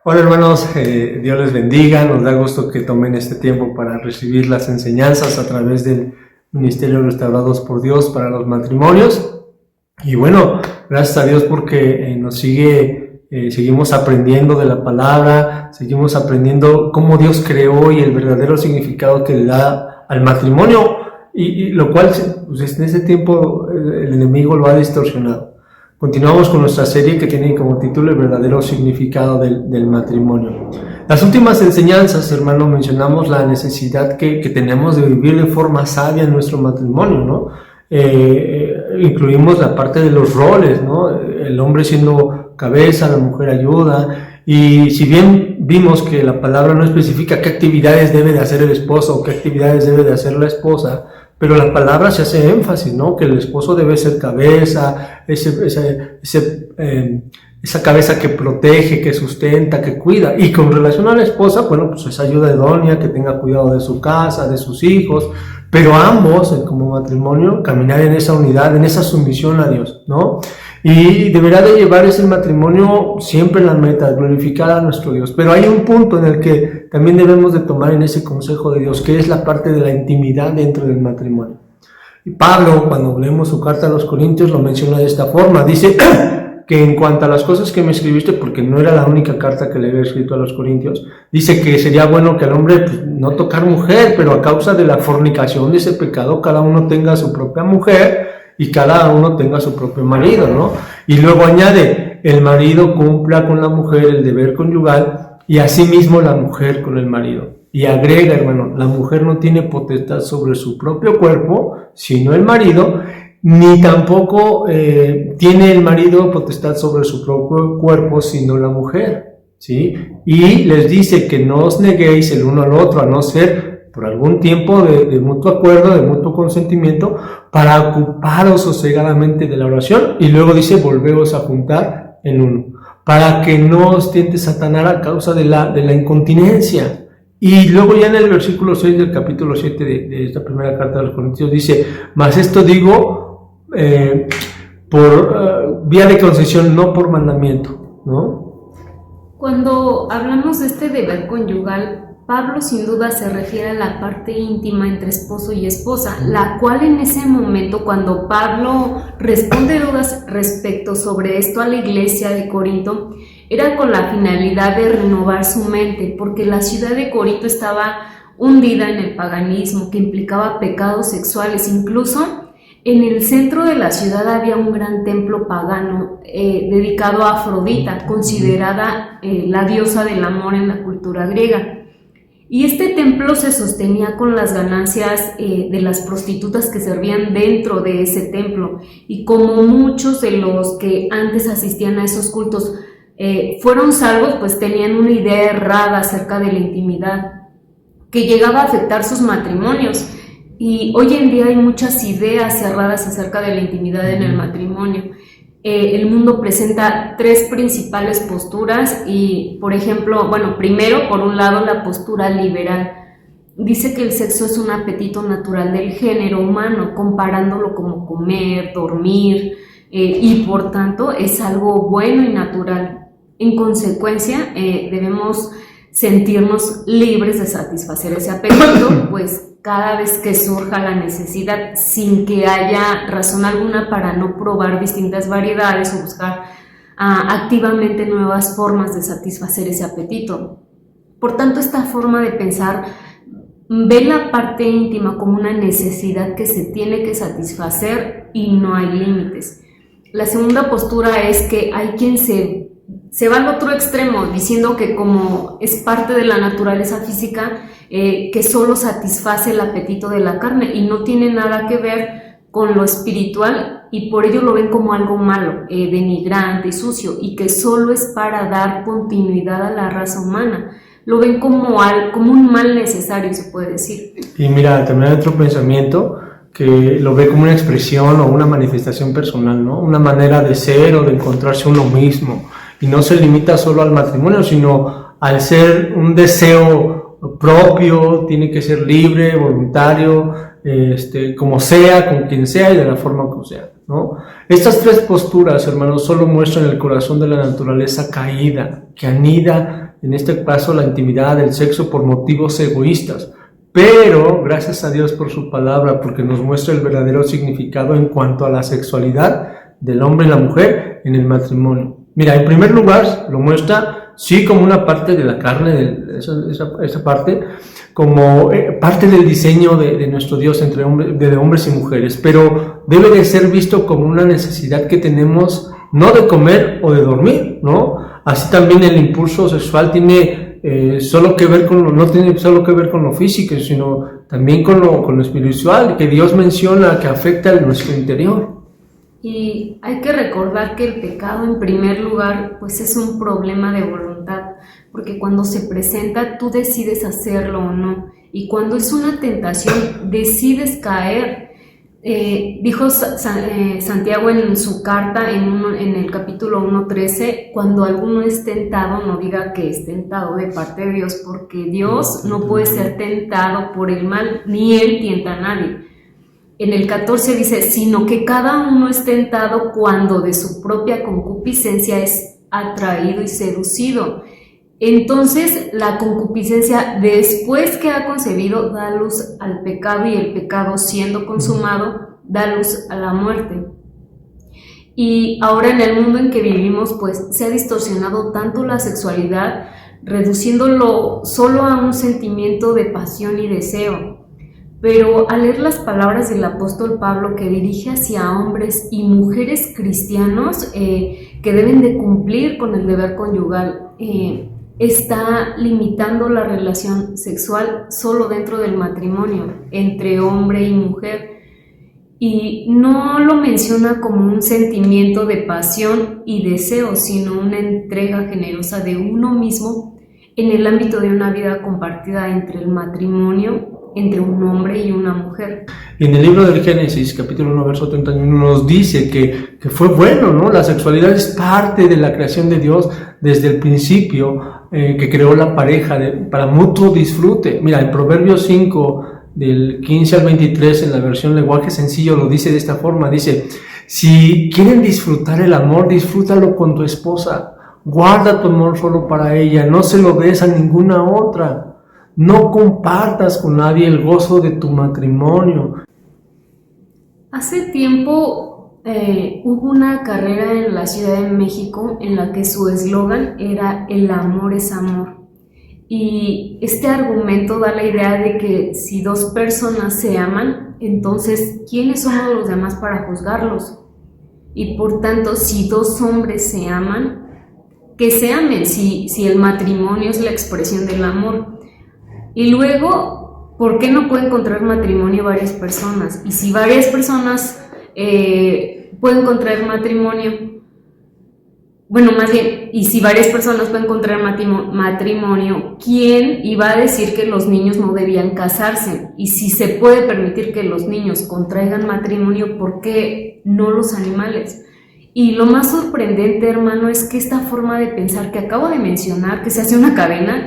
Hola hermanos, Dios les bendiga, nos da gusto que tomen este tiempo para recibir las enseñanzas a través del Ministerio Restaurados por Dios para los matrimonios. Y bueno, gracias a Dios porque seguimos aprendiendo de la palabra, seguimos aprendiendo cómo Dios creó y el verdadero significado que le da al matrimonio, y lo cual pues, en ese tiempo el enemigo lo ha distorsionado. Continuamos con nuestra serie que tiene como título el verdadero significado del matrimonio. Las últimas enseñanzas, hermano, mencionamos la necesidad que tenemos de vivir de forma sabia en nuestro matrimonio, ¿no? Incluimos la parte de los roles, ¿no? El hombre siendo cabeza, la mujer ayuda, y si bien vimos que la palabra no especifica qué actividades debe de hacer el esposo o qué actividades debe de hacer la esposa, pero la palabra se hace énfasis, ¿no? Que el esposo debe ser cabeza, esa cabeza que protege, que sustenta, que cuida. Y con relación a la esposa, bueno, pues esa ayuda idónea, que tenga cuidado de su casa, de sus hijos, pero ambos, como matrimonio, caminar en esa unidad, en esa sumisión a Dios, ¿no? Y deberá de llevar ese matrimonio siempre en la meta, glorificar a nuestro Dios. Pero hay un punto en el que también debemos de tomar en ese consejo de Dios, que es la parte de la intimidad dentro del matrimonio. Y Pablo, cuando leemos su carta a los Corintios, lo menciona de esta forma. Dice que en cuanto a las cosas que me escribiste, porque no era la única carta que le había escrito a los Corintios, dice que sería bueno que el hombre pues, no tocar mujer, pero a causa de la fornicación, de ese pecado, cada uno tenga su propia mujer y cada uno tenga su propio marido, ¿no? Y luego añade, el marido cumpla con la mujer el deber conyugal y asimismo la mujer con el marido. Y agrega, hermano, la mujer no tiene potestad sobre su propio cuerpo, sino el marido, ni tampoco tiene el marido potestad sobre su propio cuerpo, sino la mujer, ¿sí? Y les dice que no os neguéis el uno al otro, a no ser por algún tiempo de mutuo acuerdo, de mutuo consentimiento, para ocuparos sosegadamente de la oración. Y luego dice, volveos a juntar en uno, para que no os tiente Satanás a causa de la incontinencia. Y luego ya en el versículo 6 del capítulo 7 de esta primera carta de los Corintios dice, mas esto digo por vía de concesión, no por mandamiento, ¿no? Cuando hablamos de este deber conyugal, Pablo sin duda se refiere a la parte íntima entre esposo y esposa, la cual en ese momento, cuando Pablo responde dudas respecto sobre esto a la iglesia de Corinto, era con la finalidad de renovar su mente, porque la ciudad de Corinto estaba hundida en el paganismo, que implicaba pecados sexuales. Incluso en el centro de la ciudad había un gran templo pagano dedicado a Afrodita, considerada la diosa del amor en la cultura griega. Y este templo se sostenía con las ganancias de las prostitutas que servían dentro de ese templo. Y como muchos de los que antes asistían a esos cultos fueron salvos, pues tenían una idea errada acerca de la intimidad, que llegaba a afectar sus matrimonios. Y hoy en día hay muchas ideas erradas acerca de la intimidad en el matrimonio. El mundo presenta tres principales posturas y, por ejemplo, primero, por un lado, la postura liberal. Dice que el sexo es un apetito natural del género humano, comparándolo como comer, dormir, y por tanto es algo bueno y natural. En consecuencia, debemos sentirnos libres de satisfacer ese apetito, pues cada vez que surja la necesidad, sin que haya razón alguna para no probar distintas variedades o buscar activamente nuevas formas de satisfacer ese apetito. Por tanto, esta forma de pensar ve la parte íntima como una necesidad que se tiene que satisfacer y no hay límites. La segunda postura es que hay quien se va al otro extremo, diciendo que como es parte de la naturaleza física, que solo satisface el apetito de la carne y no tiene nada que ver con lo espiritual, y por ello lo ven como algo malo, denigrante y sucio, y que solo es para dar continuidad a la raza humana. Lo ven como un mal necesario, se puede decir. Y mira, también hay otro pensamiento que lo ve como una expresión o una manifestación personal, ¿no? Una manera de ser o de encontrarse uno mismo. Y no se limita solo al matrimonio, sino al ser un deseo propio, tiene que ser libre, voluntario, como sea, con quien sea y de la forma como sea. ¿no? Estas tres posturas, hermanos, solo muestran el corazón de la naturaleza caída, que anida, en este caso, la intimidad del sexo por motivos egoístas. Pero, gracias a Dios por su palabra, porque nos muestra el verdadero significado en cuanto a la sexualidad del hombre y la mujer en el matrimonio. Mira, en primer lugar, lo muestra, sí, como una parte de la carne, esa parte, como parte del diseño de nuestro Dios entre de hombres y mujeres, pero debe de ser visto como una necesidad que tenemos, no de comer o de dormir, ¿no? Así también el impulso sexual tiene solo que ver no tiene solo que ver con lo físico, sino también con lo espiritual, que Dios menciona que afecta a nuestro interior. Y hay que recordar que el pecado, en primer lugar, pues es un problema de voluntad, porque cuando se presenta tú decides hacerlo o no, y cuando es una tentación decides caer. Dijo Santiago en su carta en el capítulo 1:13, cuando alguno es tentado, no diga que es tentado de parte de Dios, porque Dios no puede ser tentado por el mal, ni Él tienta a nadie. En el 14 dice, sino que cada uno es tentado cuando de su propia concupiscencia es atraído y seducido. Entonces la concupiscencia, después que ha concebido, da luz al pecado, y el pecado, siendo consumado, da luz a la muerte. Y ahora, en el mundo en que vivimos, pues se ha distorsionado tanto la sexualidad, reduciéndolo solo a un sentimiento de pasión y deseo. Pero al leer las palabras del apóstol Pablo, que dirige hacia hombres y mujeres cristianos que deben de cumplir con el deber conyugal, está limitando la relación sexual solo dentro del matrimonio, entre hombre y mujer, y no lo menciona como un sentimiento de pasión y deseo, sino una entrega generosa de uno mismo en el ámbito de una vida compartida entre el matrimonio, entre un hombre y una mujer. En el libro del Génesis, capítulo 1, verso 31, nos dice que fue bueno, ¿no? La sexualidad es parte de la creación de Dios desde el principio, que creó la pareja para mutuo disfrute. Mira, en Proverbios 5, del 15 al 23, en la versión lenguaje sencillo, lo dice de esta forma, dice, si quieren disfrutar el amor, disfrútalo con tu esposa, guarda tu amor solo para ella, no se lo des a ninguna otra. No compartas con nadie el gozo de tu matrimonio. Hace tiempo hubo una carrera en la Ciudad de México en la que su eslogan era "El amor es amor". Y este argumento da la idea de que si dos personas se aman, entonces ¿quiénes somos los demás para juzgarlos? Y por tanto, si dos hombres se aman, que se amen, si el matrimonio es la expresión del amor. Y luego, ¿por qué no puede encontrar matrimonio varias personas? Y si varias personas pueden encontrar matrimonio, bueno, más bien, y si varias personas pueden encontrar matrimonio, ¿quién iba a decir que los niños no debían casarse? Y si se puede permitir que los niños contraigan matrimonio, ¿por qué no los animales? Y lo más sorprendente, hermano, es que esta forma de pensar que acabo de mencionar, que se hace una cadena,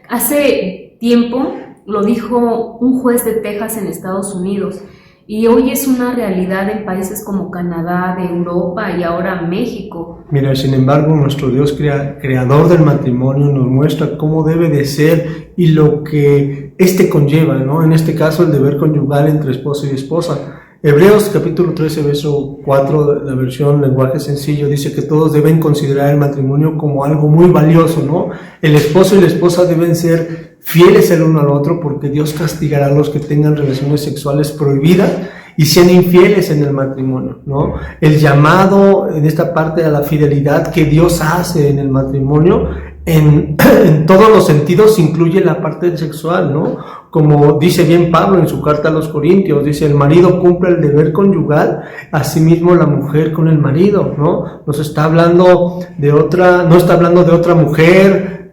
hace tiempo lo dijo un juez de Texas en Estados Unidos, y hoy es una realidad en países como Canadá, de Europa y ahora México. Mira, sin embargo, nuestro Dios creador del matrimonio nos muestra cómo debe de ser y lo que este conlleva, ¿no? En este caso, el deber conyugal entre esposo y esposa. Hebreos capítulo 13, verso 4, la versión lenguaje sencillo, dice que todos deben considerar el matrimonio como algo muy valioso, ¿no? El esposo y la esposa deben ser fieles el uno al otro, porque Dios castigará a los que tengan relaciones sexuales prohibidas y sean infieles en el matrimonio, ¿no? El llamado en esta parte a la fidelidad que Dios hace en el matrimonio, en todos los sentidos, incluye la parte sexual, ¿no? Como dice bien Pablo en su carta a los Corintios, dice, el marido cumple el deber conyugal, asimismo la mujer con el marido, ¿no? No está hablando de otra mujer,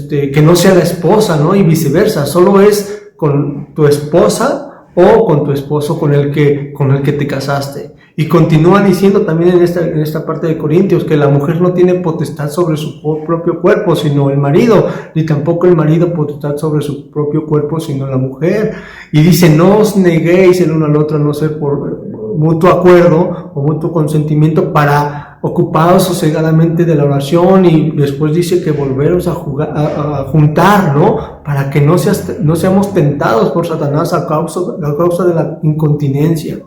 que no sea la esposa, ¿no? Y viceversa, solo es con tu esposa o con tu esposo con el que te casaste. Y continúa diciendo también en esta parte de Corintios que la mujer no tiene potestad sobre su propio cuerpo, sino el marido, ni tampoco el marido potestad sobre su propio cuerpo, sino la mujer. Y dice, no os neguéis el uno al otro, a no ser por mutuo acuerdo o mutuo consentimiento para ocupados sosegadamente de la oración, y después dice que volveros a juntar, ¿no? Para que no seamos tentados por Satanás a causa de la incontinencia,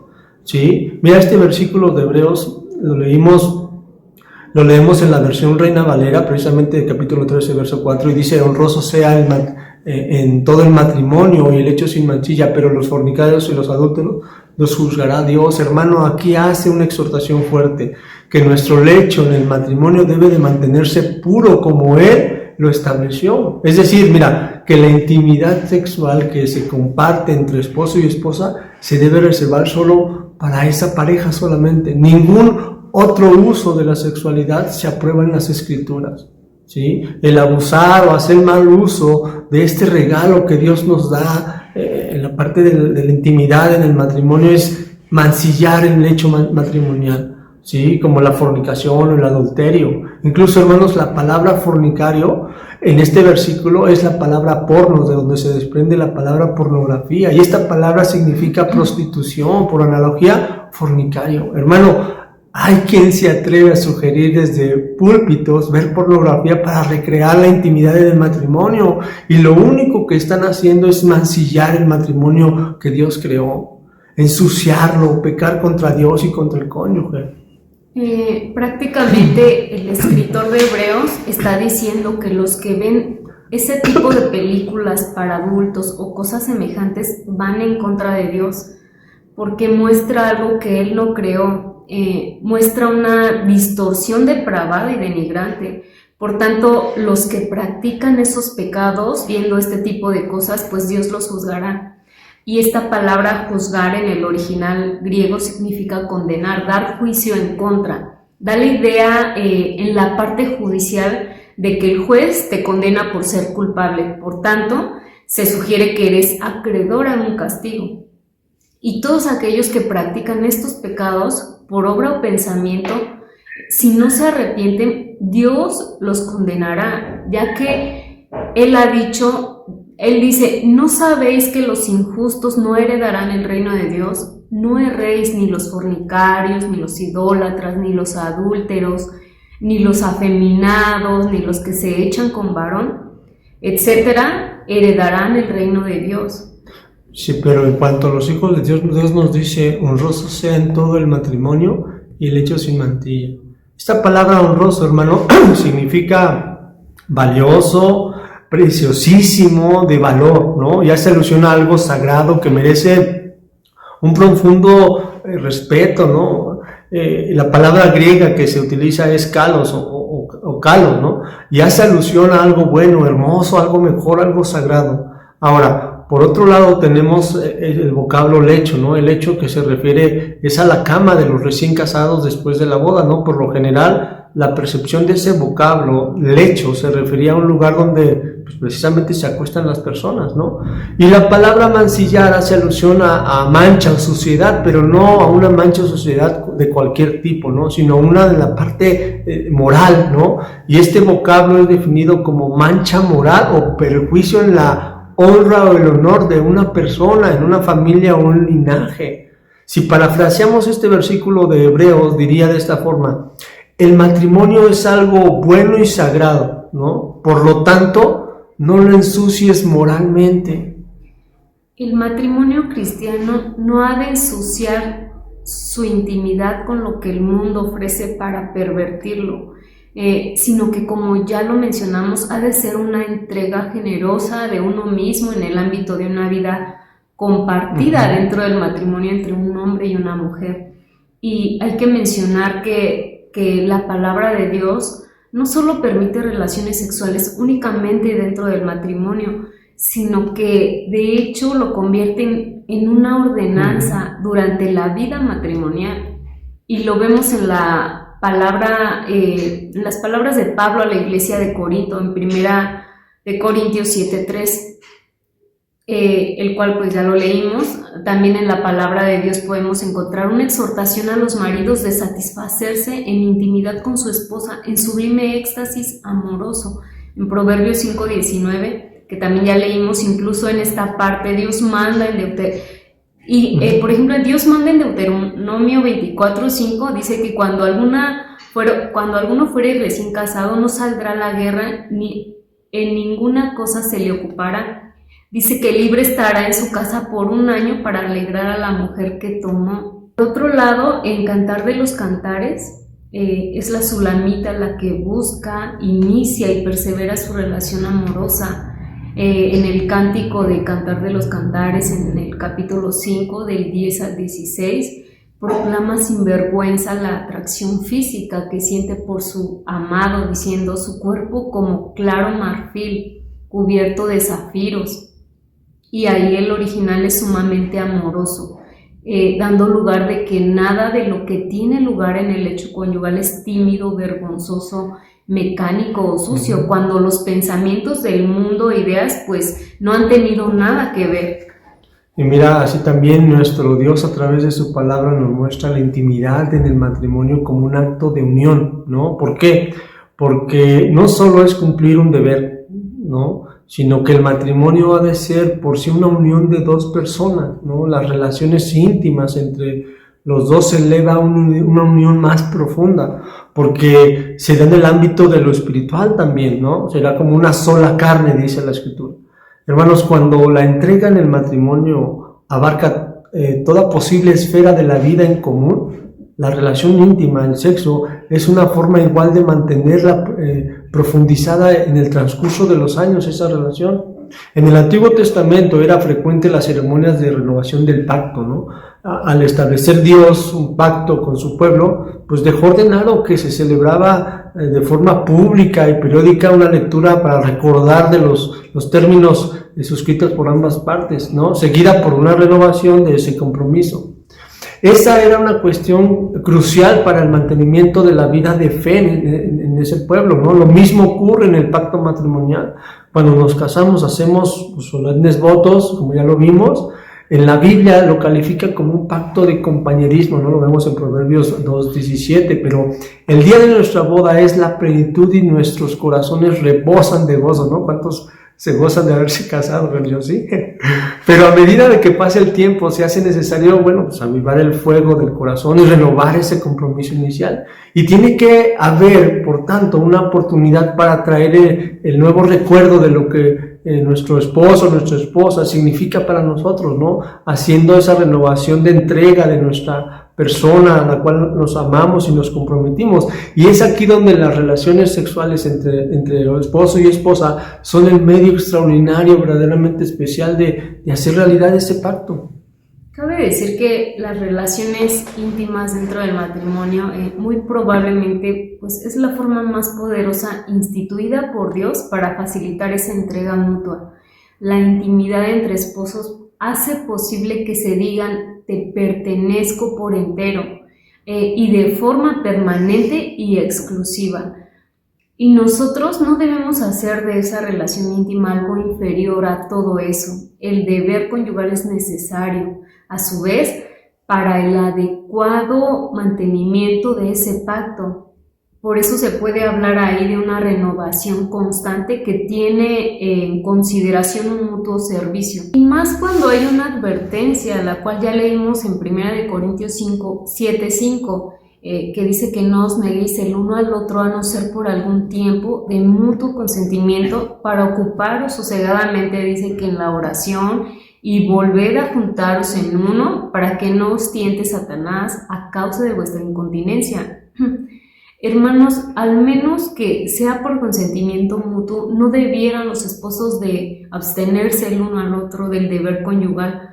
¿sí? Mira este versículo de Hebreos, lo leemos en la versión Reina Valera, precisamente capítulo 13, verso 4, y dice: honroso sea en todo el matrimonio y el hecho sin manchilla, pero los fornicarios y los adúlteros los juzgará Dios. Hermano, aquí hace una exhortación fuerte, que nuestro lecho en el matrimonio debe de mantenerse puro como Él lo estableció. Es decir, mira, que la intimidad sexual que se comparte entre esposo y esposa se debe reservar solo para esa pareja solamente. Ningún otro uso de la sexualidad se aprueba en las Escrituras, ¿sí? El abusar o hacer mal uso de este regalo que Dios nos da en la parte de la intimidad en el matrimonio es mancillar el lecho matrimonial, ¿sí? Como la fornicación o el adulterio. Incluso, hermanos, la palabra fornicario en este versículo es la palabra pornos, de donde se desprende la palabra pornografía, y esta palabra significa prostitución, por analogía, fornicario. Hermano, hay quien se atreve a sugerir desde púlpitos ver pornografía para recrear la intimidad del matrimonio, y lo único que están haciendo es mancillar el matrimonio que Dios creó, ensuciarlo, pecar contra Dios y contra el cónyuge. Prácticamente el escritor de Hebreos está diciendo que los que ven ese tipo de películas para adultos o cosas semejantes van en contra de Dios, porque muestra algo que Él no creó. Muestra una distorsión depravada y denigrante. Por tanto, los que practican esos pecados viendo este tipo de cosas, pues Dios los juzgará. Y esta palabra juzgar en el original griego significa condenar, dar juicio en contra. Da la idea en la parte judicial de que el juez te condena por ser culpable. Por tanto, se sugiere que eres acreedor a un castigo. Y todos aquellos que practican estos pecados por obra o pensamiento, si no se arrepienten, Dios los condenará, ya que Él dice: ¿no sabéis que los injustos no heredarán el reino de Dios? No erréis, ni los fornicarios, ni los idólatras, ni los adúlteros, ni los afeminados, ni los que se echan con varón, etcétera, heredarán el reino de Dios. Sí, pero en cuanto a los hijos de Dios, Dios nos dice: honroso sea en todo el matrimonio y el hecho sin mantilla. Esta palabra honroso, hermano, significa valioso, preciosísimo, de valor, ¿no? Ya se alusiona a algo sagrado que merece un profundo respeto, ¿no? La palabra griega que se utiliza es kalos o kalos, ¿no? Y hace alusión a algo bueno, hermoso, algo mejor, algo sagrado. Ahora, por otro lado tenemos el vocablo lecho, ¿no? El lecho que se refiere es a la cama de los recién casados después de la boda, ¿no? Por lo general, la percepción de ese vocablo, lecho, se refería a un lugar donde pues, precisamente se acuestan las personas, ¿no? Y la palabra mancillar hace alusión a mancha o suciedad, pero no a una mancha o suciedad de cualquier tipo, ¿no? Sino una de la parte moral, ¿no? Y este vocablo es definido como mancha moral o perjuicio en la honra o el honor de una persona, en una familia o un linaje. Si parafraseamos este versículo de Hebreos, diría de esta forma: el matrimonio es algo bueno y sagrado, ¿no? Por lo tanto, no lo ensucies moralmente. El matrimonio cristiano no ha de ensuciar su intimidad con lo que el mundo ofrece para pervertirlo. Sino que, como ya lo mencionamos, ha de ser una entrega generosa de uno mismo en el ámbito de una vida compartida dentro del matrimonio entre un hombre y una mujer. Y hay que mencionar que la palabra de Dios no solo permite relaciones sexuales únicamente dentro del matrimonio, sino que de hecho lo convierte en una ordenanza durante la vida matrimonial. Y lo vemos en las palabras de Pablo a la iglesia de Corinto, en 1 de Corintios 7:3, el cual pues ya lo leímos. También en la palabra de Dios podemos encontrar una exhortación a los maridos de satisfacerse en intimidad con su esposa, en sublime éxtasis amoroso. En Proverbios 5:19, que también ya leímos, incluso en esta parte Dios manda Y, por ejemplo, Dios manda en Deuteronomio 24:5, dice que cuando alguno fuere recién casado, no saldrá a la guerra, ni en ninguna cosa se le ocupará. Dice que libre estará en su casa por 1 año para alegrar a la mujer que tomó. Por otro lado, en Cantar de los Cantares, es la Sulamita la que busca, inicia y persevera su relación amorosa. En el cántico de Cantar de los Cantares, en el capítulo 5, del 10 al 16, proclama sin vergüenza la atracción física que siente por su amado, diciendo: su cuerpo como claro marfil, cubierto de zafiros. Y ahí el original es sumamente amoroso, dando lugar de que nada de lo que tiene lugar en el hecho conyugal es tímido, vergonzoso, mecánico o sucio, cuando los pensamientos del mundo e ideas pues no han tenido nada que ver. Y mira, así también nuestro Dios a través de su palabra nos muestra la intimidad en el matrimonio como un acto de unión, ¿no? ¿Por qué? Porque no solo es cumplir un deber, ¿no?, sino que el matrimonio ha de ser por sí una unión de 2 personas, ¿no? Las relaciones íntimas entre los dos se eleva a una unión más profunda, porque se da en el ámbito de lo espiritual también, ¿no? Será como una sola carne, dice la Escritura. Hermanos, cuando la entrega en el matrimonio abarca toda posible esfera de la vida en común, la relación íntima, el sexo, es una forma igual de mantenerla profundizada en el transcurso de los años, esa relación. En el Antiguo Testamento era frecuente las ceremonias de renovación del pacto, ¿no? Al establecer Dios un pacto con su pueblo, pues dejó ordenado que se celebraba de forma pública y periódica una lectura para recordar de los términos suscritos por ambas partes, ¿no?, seguida por una renovación de ese compromiso. Esa era una cuestión crucial para el mantenimiento de la vida de fe en ese pueblo, ¿no? Lo mismo ocurre en el pacto matrimonial. Cuando nos casamos hacemos solemnes votos, como ya lo vimos. En la Biblia lo califica como un pacto de compañerismo, ¿no? Lo vemos en Proverbios 2:17, pero el día de nuestra boda es la plenitud y nuestros corazones rebosan de gozo, ¿no? ¿Cuántos se gozan de haberse casado? Bueno, yo sí. Pero a medida de que pase el tiempo se hace necesario, bueno, pues avivar el fuego del corazón y renovar ese compromiso inicial. Y tiene que haber, por tanto, una oportunidad para traer el nuevo recuerdo de lo que nuestro esposo, nuestra esposa significa para nosotros, ¿no? Haciendo esa renovación de entrega de nuestra persona a la cual nos amamos y nos comprometimos. Y es aquí donde las relaciones sexuales entre esposo y esposa son el medio extraordinario, verdaderamente especial de hacer realidad ese pacto. Cabe decir que las relaciones íntimas dentro del matrimonio muy probablemente pues, es la forma más poderosa instituida por Dios para facilitar esa entrega mutua. La intimidad entre esposos hace posible que se digan: te pertenezco por entero, y de forma permanente y exclusiva. Y nosotros no debemos hacer de esa relación íntima algo inferior a todo eso. El deber conyugal es necesario, a su vez, para el adecuado mantenimiento de ese pacto. Por eso se puede hablar ahí de una renovación constante que tiene en consideración un mutuo servicio. Y más cuando hay una advertencia, la cual ya leímos en 1 Corintios 7:5, que dice que no os neguéis el uno al otro, a no ser por algún tiempo de mutuo consentimiento, para ocuparos sosegadamente, dice que en la oración, y volved a juntaros en uno, para que no os tiente Satanás a causa de vuestra incontinencia. Hermanos, al menos que sea por consentimiento mutuo, no debieran los esposos de abstenerse el uno al otro del deber conyugal,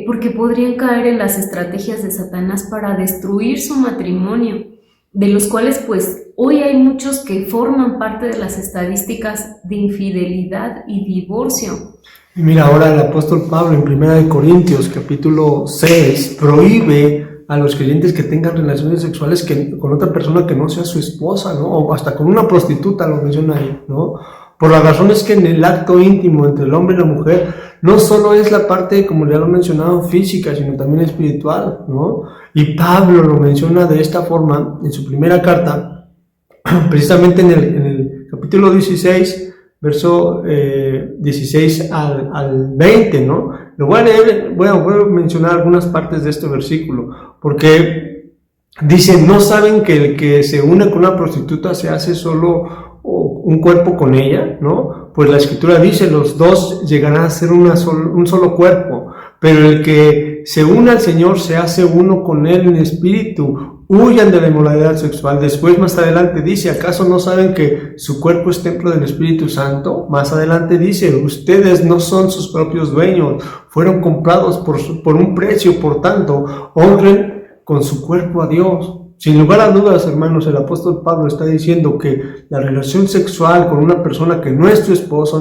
porque podrían caer en las estrategias de Satanás para destruir su matrimonio, de los cuales pues hoy hay muchos que forman parte de las estadísticas de infidelidad y divorcio. Y mira, ahora el apóstol Pablo en 1 Corintios capítulo 6 prohíbe a los creyentes que tengan relaciones sexuales con otra persona que no sea su esposa, ¿no? O hasta con una prostituta, lo menciona ahí, ¿no? Por la razón es que en el acto íntimo entre el hombre y la mujer no solo es la parte, como ya lo he mencionado, física, sino también espiritual, ¿no? Y Pablo lo menciona de esta forma en su primera carta, precisamente en el capítulo 16, verso 16 al 20, ¿no? Lo voy a leer, voy a mencionar algunas partes de este versículo, porque dice, ¿no saben que el que se une con una prostituta se hace solo un cuerpo con ella, ¿no? Pues la Escritura dice, los dos llegarán a ser un solo cuerpo, pero el que se une al Señor se hace uno con Él en espíritu. Huyan de la inmoralidad sexual. Después, más adelante dice, ¿acaso no saben que su cuerpo es templo del Espíritu Santo? Más adelante dice, ustedes no son sus propios dueños, fueron comprados por un precio, por tanto, honren con su cuerpo a Dios. Sin lugar a dudas, hermanos, el apóstol Pablo está diciendo que la relación sexual con una persona que no es tu esposa,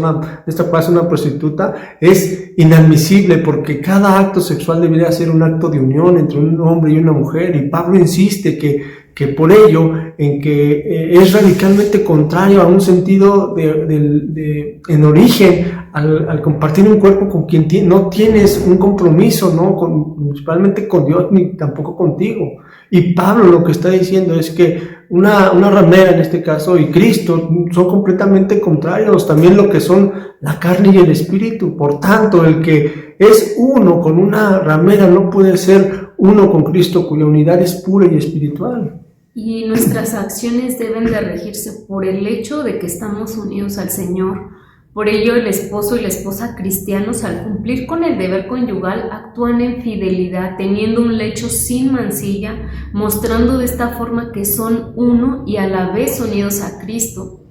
esta pasa una prostituta, es inadmisible, porque cada acto sexual debería ser un acto de unión entre un hombre y una mujer, y Pablo insiste que por ello, en que es radicalmente contrario a un sentido en origen, al compartir un cuerpo con quien no tienes un compromiso, ¿no? Principalmente con Dios, ni tampoco contigo. Y Pablo lo que está diciendo es que una ramera en este caso y Cristo son completamente contrarios, también lo que son la carne y el espíritu. Por tanto, el que es uno con una ramera no puede ser uno con Cristo, cuya unidad es pura y espiritual. Y nuestras acciones deben de regirse por el hecho de que estamos unidos al Señor. Por ello, el esposo y la esposa cristianos, al cumplir con el deber conyugal, actúan en fidelidad, teniendo un lecho sin mancilla, mostrando de esta forma que son uno y a la vez unidos a Cristo.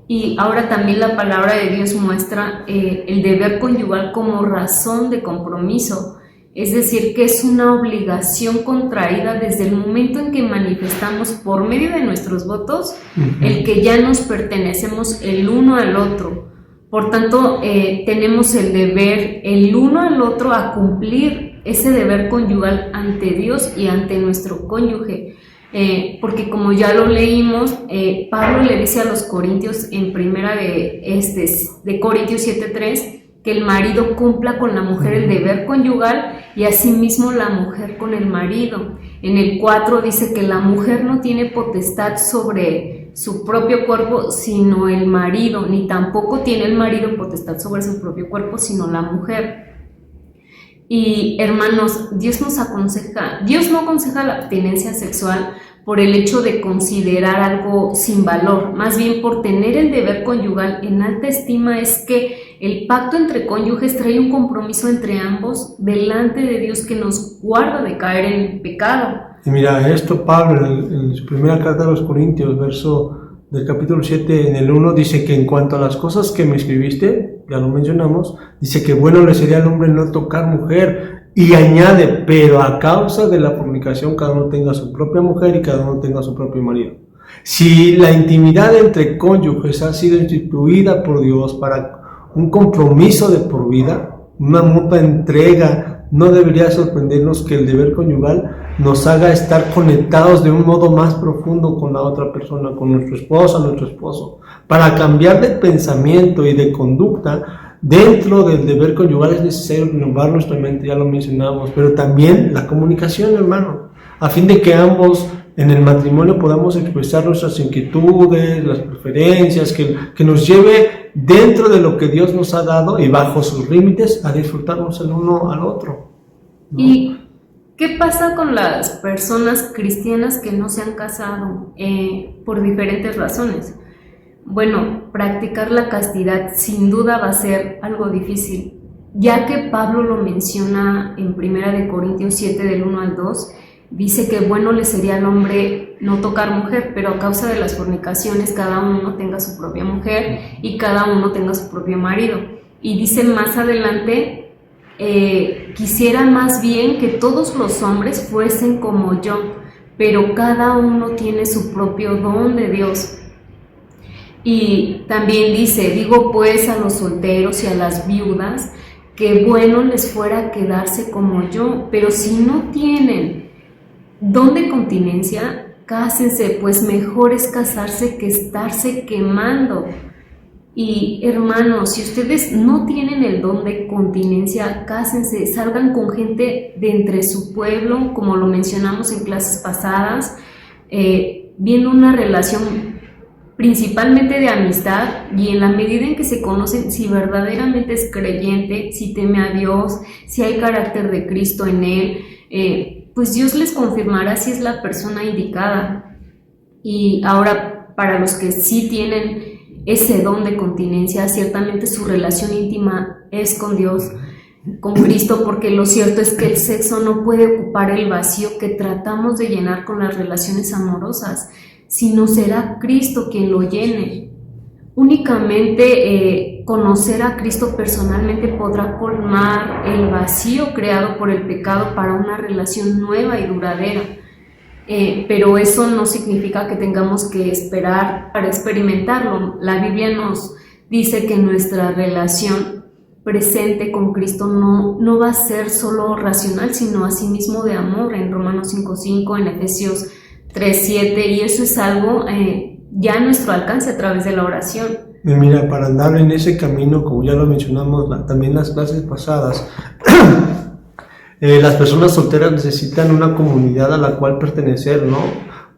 Y ahora también la palabra de Dios muestra el deber conyugal como razón de compromiso, es decir, que es una obligación contraída desde el momento en que manifestamos por medio de nuestros votos el que ya nos pertenecemos el uno al otro. Por tanto, tenemos el deber el uno al otro a cumplir ese deber conyugal ante Dios y ante nuestro cónyuge. Porque como ya lo leímos, Pablo le dice a los corintios en primera de Corintios 7:3 que el marido cumpla con la mujer el deber conyugal y asimismo la mujer con el marido. En el 4 dice que la mujer no tiene potestad sobre su propio cuerpo sino el marido, ni tampoco tiene el marido potestad sobre su propio cuerpo sino la mujer. Y hermanos, Dios no aconseja la abstinencia sexual por el hecho de considerar algo sin valor, más bien por tener el deber conyugal en alta estima. Es que el pacto entre cónyuges trae un compromiso entre ambos delante de Dios que nos guarda de caer en pecado. Y mira, esto Pablo en su primera carta a los Corintios, verso del capítulo 7, en el 1, dice que en cuanto a las cosas que me escribiste, ya lo mencionamos, dice que bueno le sería al hombre no tocar mujer, y añade, pero a causa de la fornicación cada uno tenga su propia mujer y cada uno tenga su propio marido. Si la intimidad entre cónyuges ha sido instituida por Dios para un compromiso de por vida, una mutua entrega, no debería sorprendernos que el deber conyugal nos haga estar conectados de un modo más profundo con la otra persona, con nuestra esposa, nuestro esposo. Para cambiar de pensamiento y de conducta, dentro del deber conyugal es necesario renovar nuestra mente, ya lo mencionamos, pero también la comunicación, hermano, a fin de que ambos en el matrimonio podamos expresar nuestras inquietudes, las preferencias, que nos lleve dentro de lo que Dios nos ha dado y bajo sus límites a disfrutarnos el uno al otro, ¿no? ¿Y qué pasa con las personas cristianas que no se han casado por diferentes razones? Bueno, practicar la castidad sin duda va a ser algo difícil, ya que Pablo lo menciona en 1 Corintios 7 del 1 al 2, dice que bueno le sería al hombre no tocar mujer, pero a causa de las fornicaciones cada uno tenga su propia mujer y cada uno tenga su propio marido. Y dice más adelante, quisiera más bien que todos los hombres fuesen como yo, pero cada uno tiene su propio don de Dios. Y también dice, digo pues a los solteros y a las viudas, que bueno les fuera quedarse como yo, pero si no tienen don de continencia, cásense, pues mejor es casarse que estarse quemando. Y hermanos, si ustedes no tienen el don de continencia, cásense, salgan con gente de entre su pueblo, como lo mencionamos en clases pasadas, viendo una relación principalmente de amistad, y en la medida en que se conocen si verdaderamente es creyente, si teme a Dios, si hay carácter de Cristo en él, pues Dios les confirmará si es la persona indicada. Y ahora, para los que sí tienen ese don de continencia, ciertamente su relación íntima es con Dios, con Cristo, porque lo cierto es que el sexo no puede ocupar el vacío que tratamos de llenar con las relaciones amorosas, sino será Cristo quien lo llene. Únicamente conocer a Cristo personalmente podrá colmar el vacío creado por el pecado para una relación nueva y duradera. Pero eso no significa que tengamos que esperar para experimentarlo. La Biblia nos dice que nuestra relación presente con Cristo no va a ser solo racional, sino asimismo de amor, en Romanos 5:5, en Efesios 3:7, y eso es algo ya a nuestro alcance a través de la oración. Y mira, para andar en ese camino, como ya lo mencionamos también en las clases pasadas, las personas solteras necesitan una comunidad a la cual pertenecer, ¿no?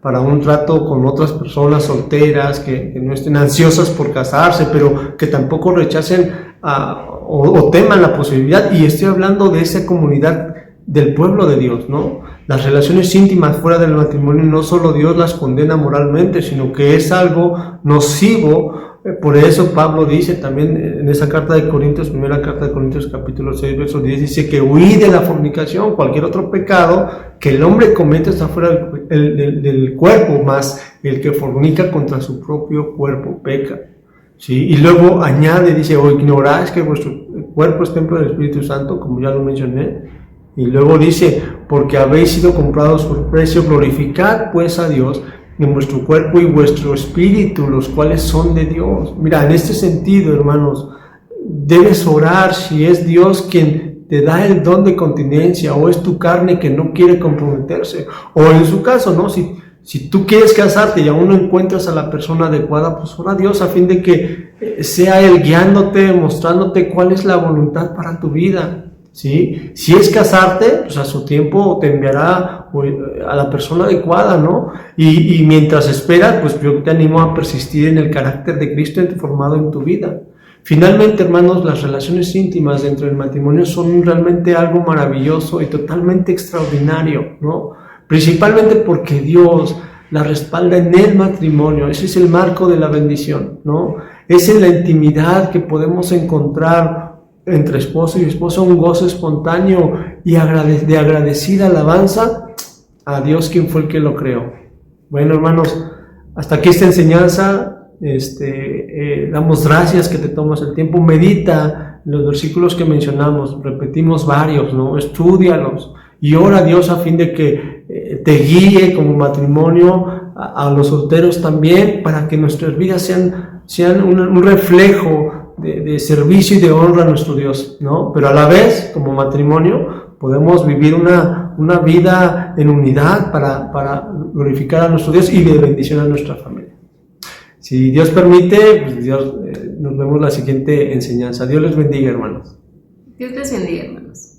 Para un trato con otras personas solteras que no estén ansiosas por casarse, pero que tampoco rechacen o teman la posibilidad. Y estoy hablando de esa comunidad del pueblo de Dios, ¿no? Las relaciones íntimas fuera del matrimonio no solo Dios las condena moralmente, sino que es algo nocivo. Por eso Pablo dice también en esa carta de Corintios, primera carta de Corintios capítulo 6, verso 10, dice que huid de la fornicación, cualquier otro pecado que el hombre comete está fuera del cuerpo, más el que fornica contra su propio cuerpo peca. ¿Sí? Y luego añade, dice, o ignoráis que vuestro cuerpo es templo del Espíritu Santo, como ya lo mencioné. Y luego dice, porque habéis sido comprados por precio, glorificad pues a Dios en vuestro cuerpo y vuestro espíritu, los cuales son de Dios. Mira, en este sentido, hermanos, debes orar si es Dios quien te da el don de continencia o es tu carne que no quiere comprometerse. O en su caso, ¿no? Si tú quieres casarte y aún no encuentras a la persona adecuada, pues ora a Dios a fin de que sea Él guiándote, mostrándote cuál es la voluntad para tu vida. ¿Sí? Si es casarte, pues a su tiempo te enviará a la persona adecuada, ¿no? Y mientras esperas, pues yo te animo a persistir en el carácter de Cristo formado en tu vida. Finalmente, hermanos, las relaciones íntimas dentro del matrimonio son realmente algo maravilloso y totalmente extraordinario, ¿no? Principalmente porque Dios la respalda en el matrimonio. Ese es el marco de la bendición, ¿no? Es en la intimidad que podemos encontrar entre esposo y esposa un gozo espontáneo y de agradecida alabanza a Dios quien fue el que lo creó. Bueno, hermanos, hasta aquí esta enseñanza. Damos gracias que te tomas el tiempo. Medita los versículos que mencionamos, repetimos varios, ¿no? Estúdialos y ora a Dios a fin de que te guíe como matrimonio, a los solteros también, para que nuestras vidas sean un reflejo de servicio y de honra a nuestro Dios, ¿no? Pero a la vez, como matrimonio, podemos vivir una vida en unidad para glorificar a nuestro Dios y de bendición a nuestra familia. Si Dios permite, pues nos vemos la siguiente enseñanza. Dios les bendiga, hermanos. Dios les bendiga, hermanos.